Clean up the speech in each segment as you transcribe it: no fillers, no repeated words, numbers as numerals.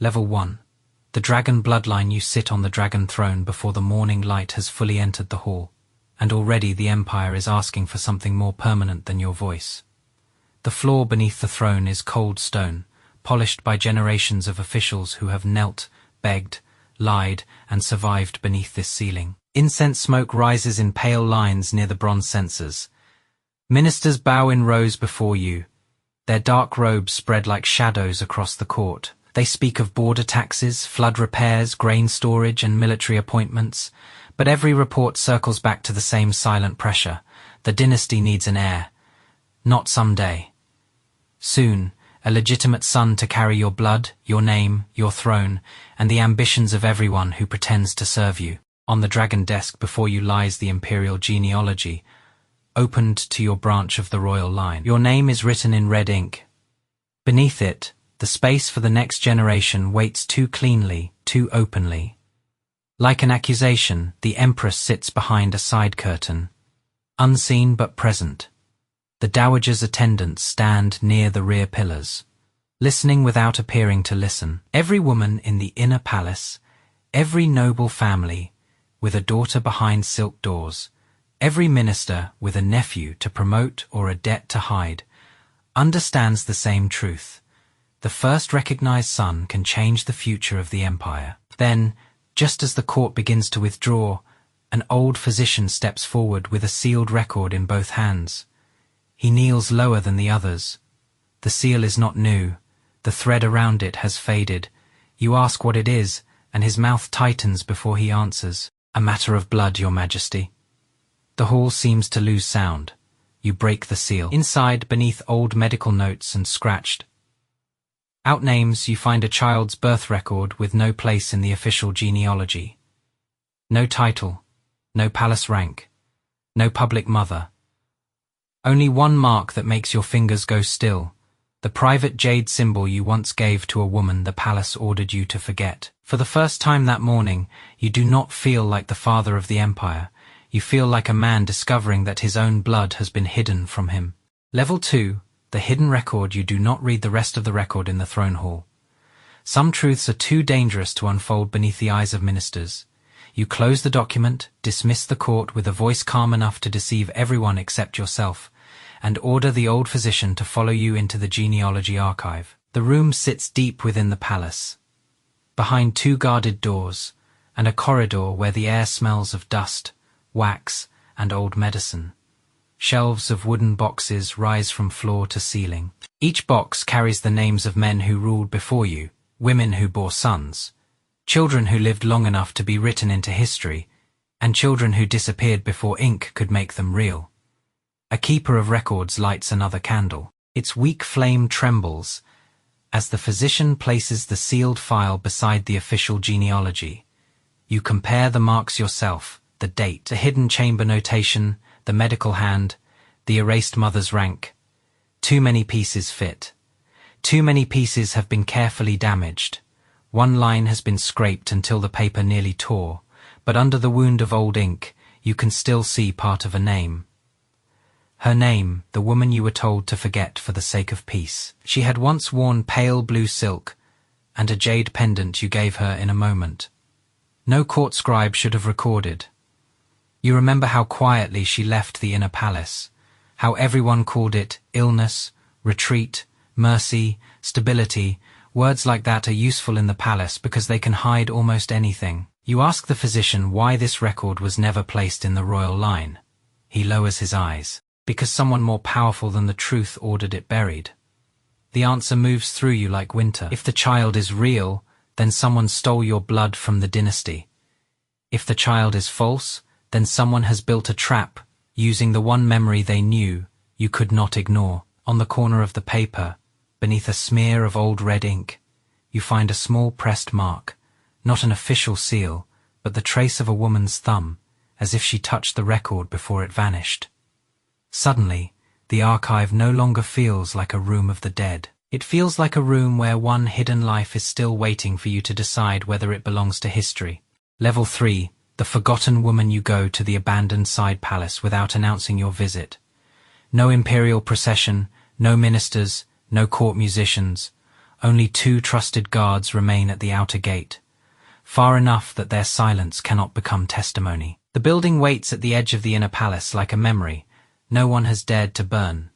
Level 1. The dragon bloodline. You sit on the dragon throne before the morning light has fully entered the hall, and already the Empire is asking for something more permanent than your voice. The floor beneath the throne is cold stone, polished by generations of officials who have knelt, begged, lied, and survived beneath this ceiling. Incense smoke rises in pale lines near the bronze censers. Ministers bow in rows before you. Their dark robes spread like shadows across the court. They speak of border taxes, flood repairs, grain storage, and military appointments, but every report circles back to the same silent pressure. The dynasty needs an heir. Not someday. Soon, a legitimate son to carry your blood, your name, your throne, and the ambitions of everyone who pretends to serve you. On the dragon desk before you lies the Imperial genealogy, opened to your branch of the royal line. Your name is written in red ink. Beneath it, the space for the next generation waits too cleanly, too openly. Like an accusation, the Empress sits behind a side curtain, unseen but present. The Dowager's attendants stand near the rear pillars, listening without appearing to listen. Every woman in the inner palace, every noble family with a daughter behind silk doors, every minister with a nephew to promote or a debt to hide, understands the same truth. The first recognized son can change the future of the Empire. Then, just as the court begins to withdraw, an old physician steps forward with a sealed record in both hands. He kneels lower than the others. The seal is not new. The thread around it has faded. You ask what it is, and his mouth tightens before he answers. A matter of blood, Your Majesty. The hall seems to lose sound. You break the seal. Inside, beneath old medical notes and scratched out names, you find a child's birth record with no place in the official genealogy. No title, no palace rank, no public mother. Only one mark that makes your fingers go still, the private jade symbol you once gave to a woman the palace ordered you to forget. For the first time that morning, you do not feel like the father of the Empire. You feel like a man discovering that his own blood has been hidden from him. Level 2. The hidden record. You do not read the rest of the record in the throne hall. Some truths are too dangerous to unfold beneath the eyes of ministers. You close the document, dismiss the court with a voice calm enough to deceive everyone except yourself, and order the old physician to follow you into the genealogy archive. The room sits deep within the palace, behind two guarded doors, and a corridor where the air smells of dust, wax, and old medicine. Shelves of wooden boxes rise from floor to ceiling. Each box carries the names of men who ruled before you, women who bore sons, children who lived long enough to be written into history, and children who disappeared before ink could make them real. A keeper of records lights another candle. Its weak flame trembles as the physician places the sealed file beside the official genealogy. You compare the marks yourself, the date, the hidden chamber notation, the medical hand, the erased mother's rank. Too many pieces fit. Too many pieces have been carefully damaged. One line has been scraped until the paper nearly tore, but under the wound of old ink, you can still see part of a name. Her name, the woman you were told to forget for the sake of peace. She had once worn pale blue silk, and a jade pendant you gave her in a moment. No court scribe should have recorded. You remember how quietly she left the inner palace, how everyone called it illness, retreat, mercy, stability. Words like that are useful in the palace because they can hide almost anything. You ask the physician why this record was never placed in the royal line. He lowers his eyes. Because someone more powerful than the truth ordered it buried. The answer moves through you like winter. If the child is real, then someone stole your blood from the dynasty. If the child is false, then someone has built a trap, using the one memory they knew you could not ignore. On the corner of the paper, beneath a smear of old red ink, you find a small pressed mark, not an official seal, but the trace of a woman's thumb, as if she touched the record before it vanished. Suddenly, the archive no longer feels like a room of the dead. It feels like a room where one hidden life is still waiting for you to decide whether it belongs to history. Level 3. The forgotten woman. You go to the abandoned side palace without announcing your visit. No imperial procession, no ministers, no court musicians, Only 2 trusted guards remain at the outer gate, far enough that their silence cannot become testimony. The building waits at the edge of the inner palace like a memory no one has dared to burn.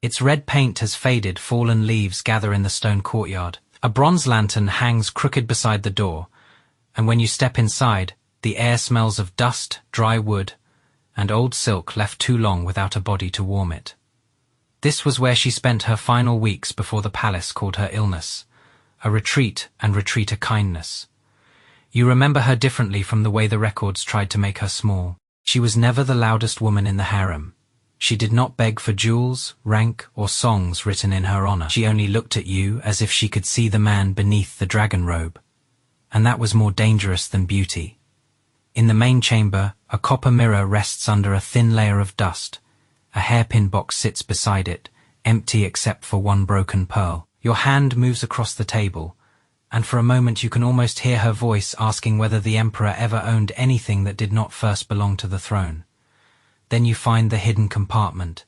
Its red paint has faded, fallen leaves gather in the stone courtyard. A bronze lantern hangs crooked beside the door, and when you step inside, the air smells of dust, dry wood, and old silk left too long without a body to warm it. This was where she spent her final weeks before the palace called her illness, a retreat and retreat a kindness. You remember her differently from the way the records tried to make her small. She was never the loudest woman in the harem. She did not beg for jewels, rank, or songs written in her honor. She only looked at you as if she could see the man beneath the dragon robe. And that was more dangerous than beauty. In the main chamber, a copper mirror rests under a thin layer of dust. A hairpin box sits beside it, empty except for one broken pearl. Your hand moves across the table, and for a moment you can almost hear her voice asking whether the emperor ever owned anything that did not first belong to the throne. Then you find the hidden compartment.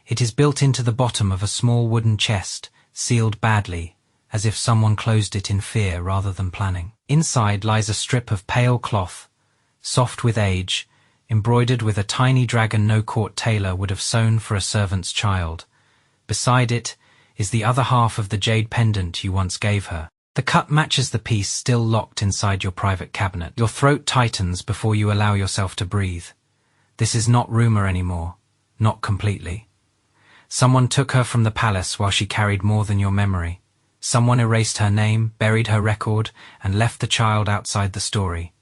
It is built into the bottom of a small wooden chest, sealed badly, as if someone closed it in fear rather than planning. Inside lies a strip of pale cloth, soft with age, embroidered with a tiny dragon no court tailor would have sewn for a servant's child. Beside it is the other half of the jade pendant you once gave her. The cut matches the piece still locked inside your private cabinet. Your throat tightens before you allow yourself to breathe. This is not rumor anymore, not completely. Someone took her from the palace while she carried more than your memory. Someone erased her name, buried her record, and left the child outside the story.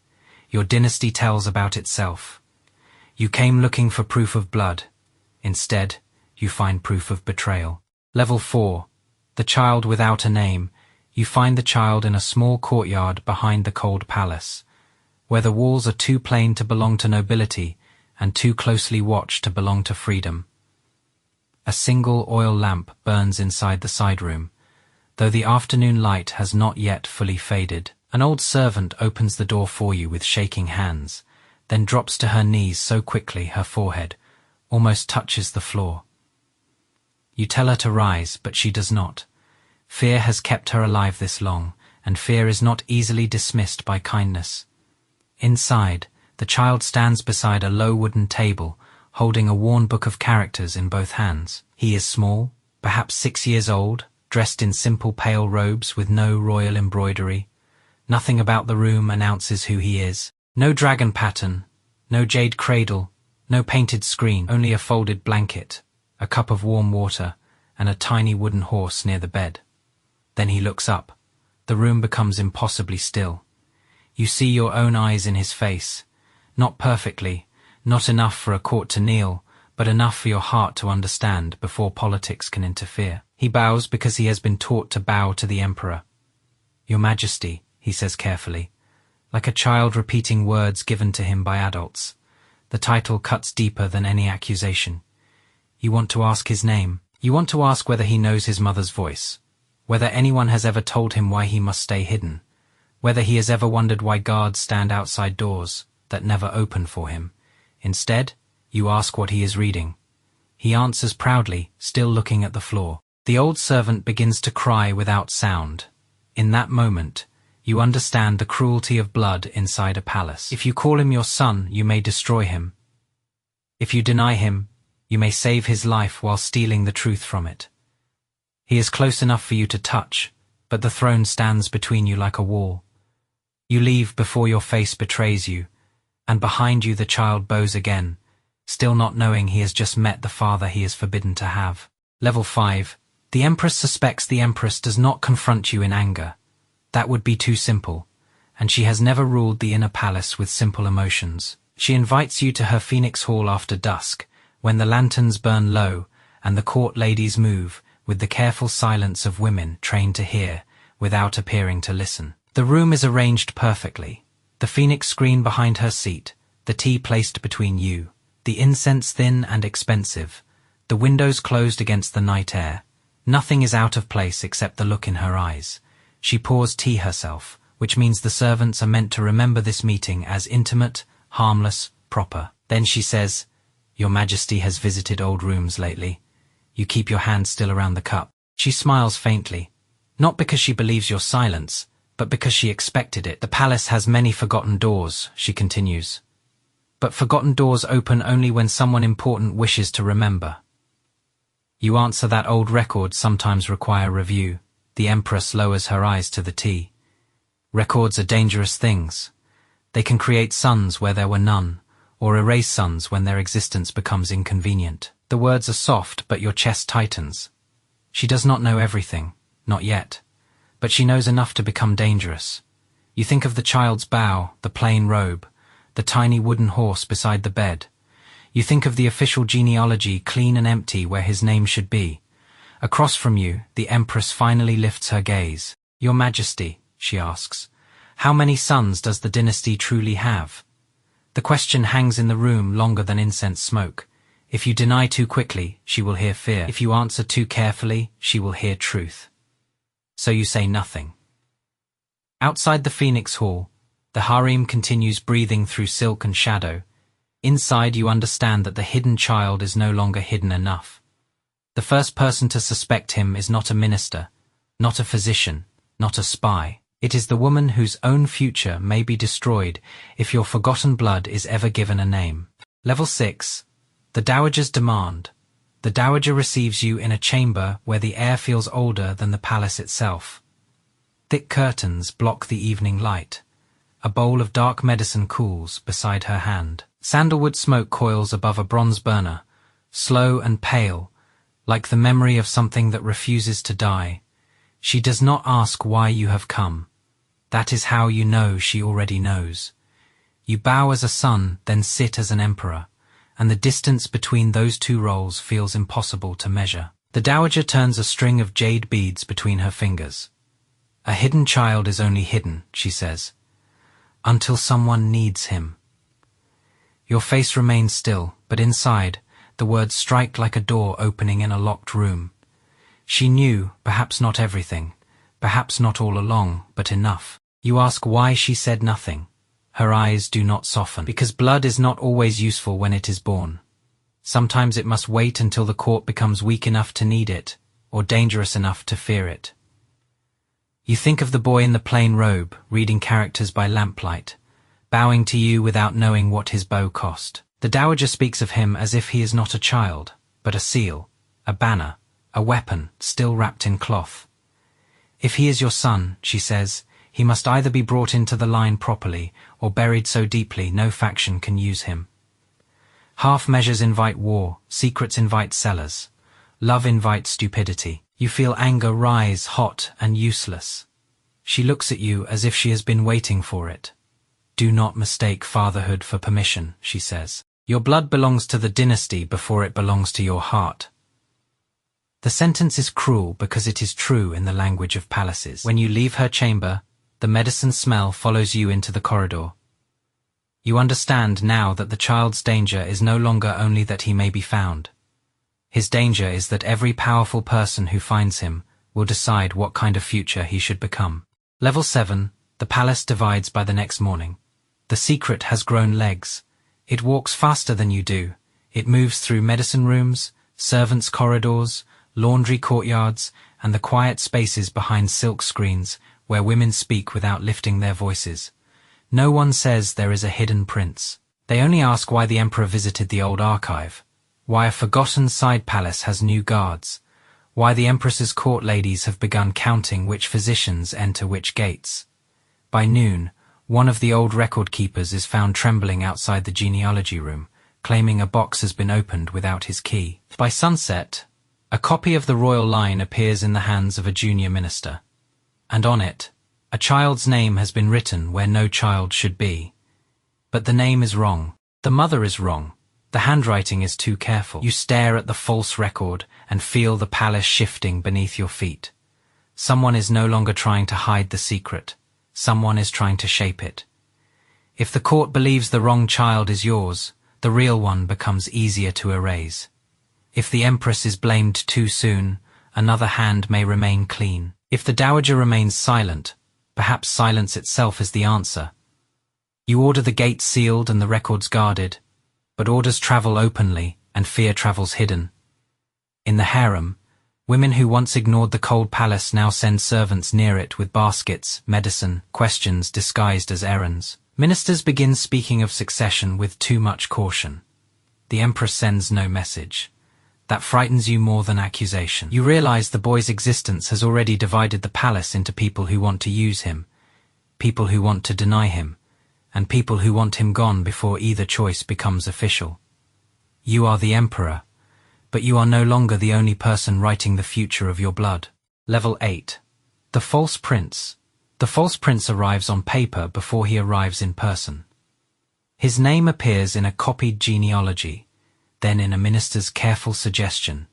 Your dynasty tells about itself. You came looking for proof of blood. Instead, you find proof of betrayal. Level 4. The child without a name. You find the child in a small courtyard behind the cold palace, where the walls are too plain to belong to nobility and too closely watched to belong to freedom. A single oil lamp burns inside the side room, though the afternoon light has not yet fully faded. An old servant opens the door for you with shaking hands, then drops to her knees so quickly her forehead almost touches the floor. You tell her to rise, but she does not. Fear has kept her alive this long, and fear is not easily dismissed by kindness. Inside, the child stands beside a low wooden table, holding a worn book of characters in both hands. He is small, perhaps 6 years old, dressed in simple pale robes with no royal embroidery. Nothing about the room announces who he is. No dragon pattern, no jade cradle, no painted screen, only a folded blanket, a cup of warm water, and a tiny wooden horse near the bed. Then he looks up. The room becomes impossibly still. You see your own eyes in his face. Not perfectly, not enough for a court to kneel, but enough for your heart to understand before politics can interfere. He bows because he has been taught to bow to the emperor. Your Majesty, he says carefully, like a child repeating words given to him by adults. The title cuts deeper than any accusation. You want to ask his name. You want to ask whether he knows his mother's voice, whether anyone has ever told him why he must stay hidden, whether he has ever wondered why guards stand outside doors that never open for him. Instead, you ask what he is reading. He answers proudly, still looking at the floor. The old servant begins to cry without sound. In that moment, you understand the cruelty of blood inside a palace. If you call him your son, you may destroy him. If you deny him, you may save his life while stealing the truth from it. He is close enough for you to touch, but the throne stands between you like a wall. You leave before your face betrays you, and behind you the child bows again, still not knowing he has just met the father he is forbidden to have. Level 5. The Empress suspects the Empress does not confront you in anger. That would be too simple, and she has never ruled the inner palace with simple emotions. She invites you to her Phoenix Hall after dusk, when the lanterns burn low and the court ladies move with the careful silence of women trained to hear without appearing to listen. The room is arranged perfectly. The phoenix screen behind her seat, the tea placed between you, the incense thin and expensive, the windows closed against the night air. Nothing is out of place except the look in her eyes. She pours tea herself, which means the servants are meant to remember this meeting as intimate, harmless, proper. Then she says, "Your Majesty has visited old rooms lately. You keep your hand still around the cup." She smiles faintly. Not because she believes your silence, but because she expected it. The palace has many forgotten doors, she continues. But forgotten doors open only when someone important wishes to remember. You answer that old records sometimes require review. The Empress lowers her eyes to the tea. Records are dangerous things. They can create sons where there were none, or erase sons when their existence becomes inconvenient. The words are soft, but your chest tightens. She does not know everything, not yet, but she knows enough to become dangerous. You think of the child's bow, the plain robe, the tiny wooden horse beside the bed. You think of the official genealogy clean and empty where his name should be. Across from you, the Empress finally lifts her gaze. Your Majesty, she asks, how many sons does the dynasty truly have? The question hangs in the room longer than incense smoke. If you deny too quickly, she will hear fear. If you answer too carefully, she will hear truth. So you say nothing. Outside the Phoenix Hall, the harem continues breathing through silk and shadow. Inside you understand that the hidden child is no longer hidden enough. The first person to suspect him is not a minister, not a physician, not a spy. It is the woman whose own future may be destroyed if your forgotten blood is ever given a name. Level 6. The Dowager's Demand. The Dowager receives you in a chamber where the air feels older than the palace itself. Thick curtains block the evening light. A bowl of dark medicine cools beside her hand. Sandalwood smoke coils above a bronze burner, slow and pale, like the memory of something that refuses to die. She does not ask why you have come. That is how you know she already knows. You bow as a son, then sit as an emperor, and the distance between those two roles feels impossible to measure. The Dowager turns a string of jade beads between her fingers. A hidden child is only hidden, she says, until someone needs him. Your face remains still, but inside, the words strike like a door opening in a locked room. She knew, perhaps not everything, perhaps not all along, but enough. You ask why she said nothing. Her eyes do not soften, because blood is not always useful when it is born. Sometimes it must wait until the court becomes weak enough to need it, or dangerous enough to fear it. You think of the boy in the plain robe, reading characters by lamplight, bowing to you without knowing what his bow cost. The Dowager speaks of him as if he is not a child, but a seal, a banner, a weapon, still wrapped in cloth. If he is your son, she says, he must either be brought into the line properly, or buried so deeply no faction can use him. Half measures invite war, secrets invite sellers. Love invites stupidity. You feel anger rise, hot and useless. She looks at you as if she has been waiting for it. Do not mistake fatherhood for permission, she says. Your blood belongs to the dynasty before it belongs to your heart. The sentence is cruel because it is true in the language of palaces. When you leave her chamber, the medicine smell follows you into the corridor. You understand now that the child's danger is no longer only that he may be found. His danger is that every powerful person who finds him will decide what kind of future he should become. Level 7. The palace divides by the next morning. The secret has grown legs. It walks faster than you do. It moves through medicine rooms, servants' corridors, laundry courtyards, and the quiet spaces behind silk screens where women speak without lifting their voices. No one says there is a hidden prince. They only ask why the emperor visited the old archive, why a forgotten side palace has new guards, why the empress's court ladies have begun counting which physicians enter which gates. By noon, one of the old record keepers is found trembling outside the genealogy room, claiming a box has been opened without his key. By sunset, a copy of the royal line appears in the hands of a junior minister, and on it, a child's name has been written where no child should be. But the name is wrong. The mother is wrong. The handwriting is too careful. You stare at the false record and feel the palace shifting beneath your feet. Someone is no longer trying to hide the secret. Someone is trying to shape it. If the court believes the wrong child is yours, the real one becomes easier to erase. If the Empress is blamed too soon, another hand may remain clean. If the Dowager remains silent, perhaps silence itself is the answer. You order the gates sealed and the records guarded, but orders travel openly and fear travels hidden. In the harem, Women who once ignored the cold palace now send servants near it with baskets, medicine, questions disguised as errands. Ministers begin speaking of succession with too much caution. The Empress sends no message. That frightens you more than accusation. You realize the boy's existence has already divided the palace into people who want to use him, people who want to deny him, and people who want him gone before either choice becomes official. You are the Emperor, but you are no longer the only person writing the future of your blood. Level 8. The False Prince. The False Prince arrives on paper before he arrives in person. His name appears in a copied genealogy, then in a minister's careful suggestion,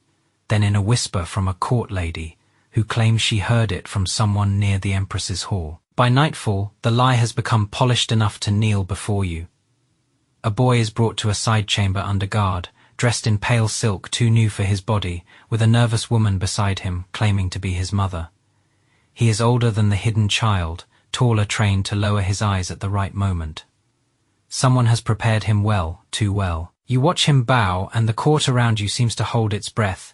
then in a whisper from a court lady who claims she heard it from someone near the Empress's hall. By nightfall, the lie has become polished enough to kneel before you. A boy is brought to a side chamber under guard, dressed in pale silk too new for his body, with a nervous woman beside him claiming to be his mother. He is older than the hidden child, taller, trained to lower his eyes at the right moment. Someone has prepared him well, too well. You watch him bow, and the court around you seems to hold its breath.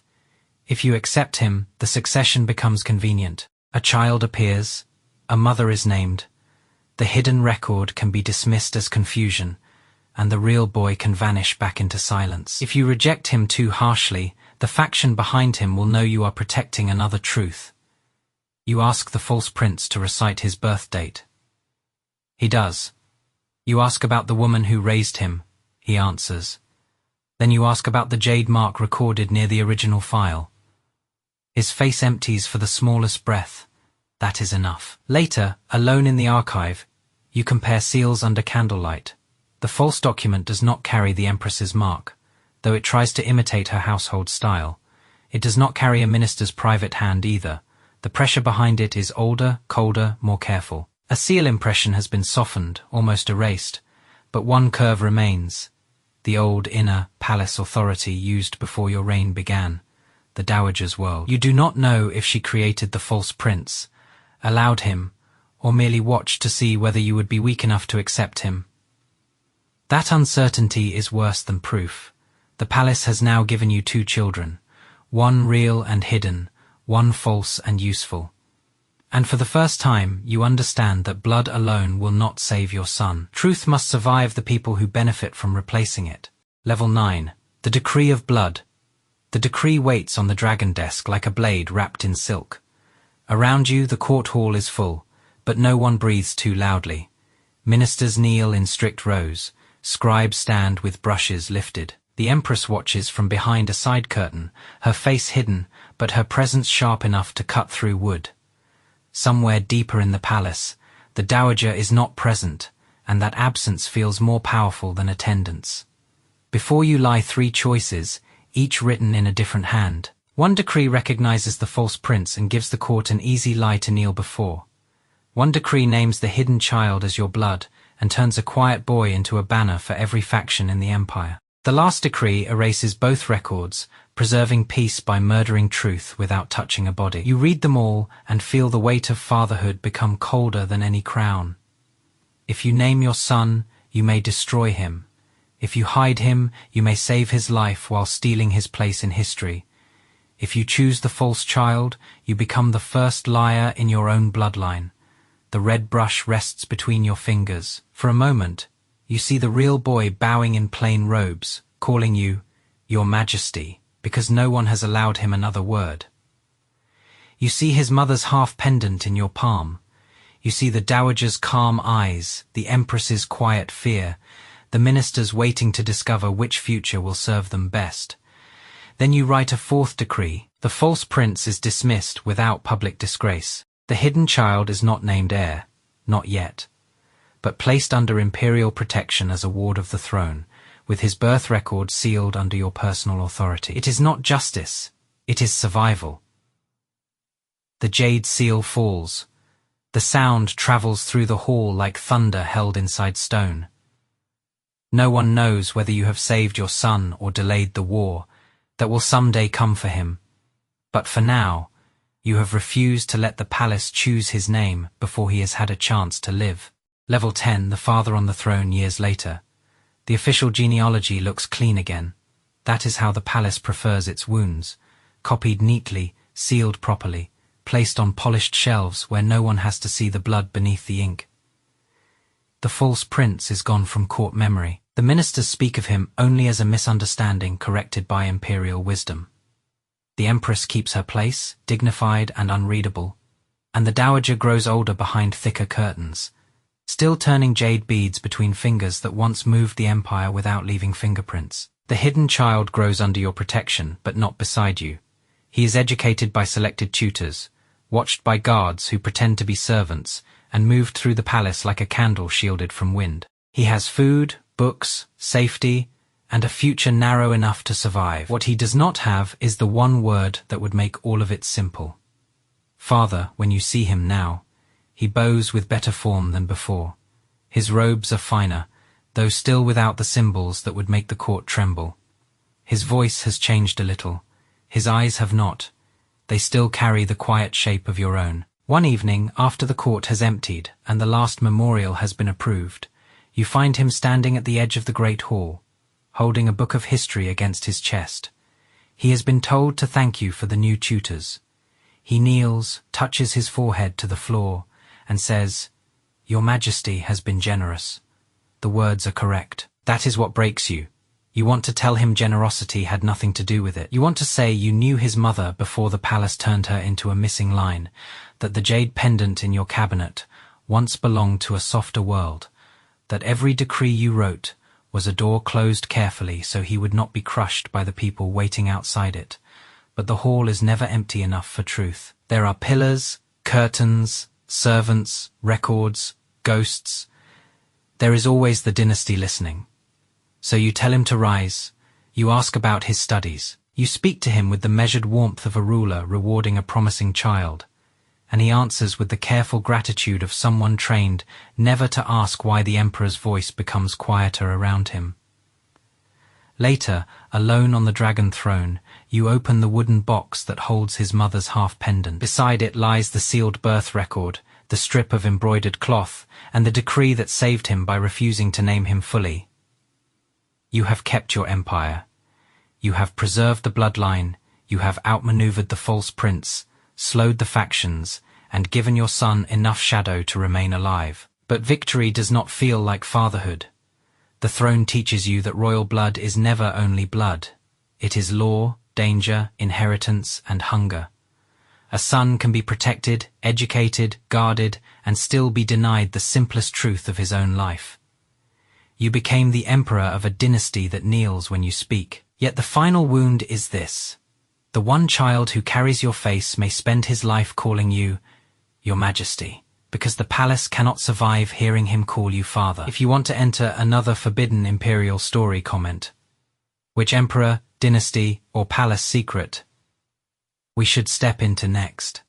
If you accept him, the succession becomes convenient. A child appears, a mother is named. The hidden record can be dismissed as confusion, and the real boy can vanish back into silence. If you reject him too harshly, the faction behind him will know you are protecting another truth. You ask the false prince to recite his birth date. He does. You ask about the woman who raised him. He answers. Then you ask about the jade mark recorded near the original file. His face empties for the smallest breath. That is enough. Later, alone in the archive, you compare seals under candlelight. The false document does not carry the Empress's mark, though it tries to imitate her household style. It does not carry a minister's private hand either. The pressure behind it is older, colder, more careful. A seal impression has been softened, almost erased, but one curve remains. The old inner palace authority used before your reign began, the Dowager's world. You do not know if she created the false prince, allowed him, or merely watched to see whether you would be weak enough to accept him. That uncertainty is worse than proof. The palace has now given you two children, one real and hidden, one false and useful. And for the first time, you understand that blood alone will not save your son. Truth must survive the people who benefit from replacing it. Level 9. The Decree of Blood. The decree waits on the dragon desk like a blade wrapped in silk. Around you, the court hall is full, but no one breathes too loudly. Ministers kneel in strict rows. Scribes stand with brushes lifted. The Empress watches from behind a side curtain, her face hidden, but her presence sharp enough to cut through wood. Somewhere deeper in the palace, the Dowager is not present, and that absence feels more powerful than attendance. Before you lie three choices, each written in a different hand. One decree recognizes the false prince and gives the court an easy lie to kneel before. One decree names the hidden child as your blood, and turns a quiet boy into a banner for every faction in the empire. The last decree erases both records, preserving peace by murdering truth without touching a body. You read them all and feel the weight of fatherhood become colder than any crown. If you name your son, you may destroy him. If you hide him, you may save his life while stealing his place in history. If you choose the false child, you become the first liar in your own bloodline. The red brush rests between your fingers. For a moment, you see the real boy bowing in plain robes, calling you, Your Majesty, because no one has allowed him another word. You see his mother's half pendant in your palm. You see the Dowager's calm eyes, the Empress's quiet fear, the ministers waiting to discover which future will serve them best. Then you write a fourth decree. The false prince is dismissed without public disgrace. The hidden child is not named heir, not yet, but placed under Imperial protection as a ward of the throne, with his birth record sealed under your personal authority. It is not justice, it is survival. The jade seal falls. The sound travels through the hall like thunder held inside stone. No one knows whether you have saved your son or delayed the war that will someday come for him. But for now, you have refused to let the palace choose his name before he has had a chance to live. Level 10, the father on the throne years later. The official genealogy looks clean again. That is how the palace prefers its wounds, copied neatly, sealed properly, placed on polished shelves where no one has to see the blood beneath the ink. The false prince is gone from court memory. The ministers speak of him only as a misunderstanding corrected by imperial wisdom. The Empress keeps her place, dignified and unreadable, and the Dowager grows older behind thicker curtains, still turning jade beads between fingers that once moved the empire without leaving fingerprints. The hidden child grows under your protection, but not beside you. He is educated by selected tutors, watched by guards who pretend to be servants, and moved through the palace like a candle shielded from wind. He has food, books, safety, and a future narrow enough to survive. What he does not have is the one word that would make all of it simple. Father, when you see him now, he bows with better form than before. His robes are finer, though still without the symbols that would make the court tremble. His voice has changed a little. His eyes have not. They still carry the quiet shape of your own. One evening, after the court has emptied and the last memorial has been approved, you find him standing at the edge of the great hall, holding a book of history against his chest. He has been told to thank you for the new tutors. He kneels, touches his forehead to the floor, and says, "Your Majesty has been generous." The words are correct. That is what breaks you. You want to tell him generosity had nothing to do with it. You want to say you knew his mother before the palace turned her into a missing line, that the jade pendant in your cabinet once belonged to a softer world, that every decree you wrote was a door closed carefully so he would not be crushed by the people waiting outside it. But the hall is never empty enough for truth. There are pillars, curtains, servants, records, ghosts. There is always the dynasty listening. So you tell him to rise. You ask about his studies. You speak to him with the measured warmth of a ruler rewarding a promising child. And he answers with the careful gratitude of someone trained never to ask why the emperor's voice becomes quieter around him. Later, alone on the dragon throne, you open the wooden box that holds his mother's half-pendant. Beside it lies the sealed birth record, the strip of embroidered cloth, and the decree that saved him by refusing to name him fully. You have kept your empire. You have preserved the bloodline. You have outmaneuvered the false prince, slowed the factions, and given your son enough shadow to remain alive. But victory does not feel like fatherhood. The throne teaches you that royal blood is never only blood. It is law, danger, inheritance, and hunger. A son can be protected, educated, guarded, and still be denied the simplest truth of his own life. You became the emperor of a dynasty that kneels when you speak. Yet the final wound is this. The one child who carries your face may spend his life calling you, Your Majesty, because the palace cannot survive hearing him call you father. If you want to enter another forbidden imperial story, comment which emperor, dynasty, or palace secret we should step into next.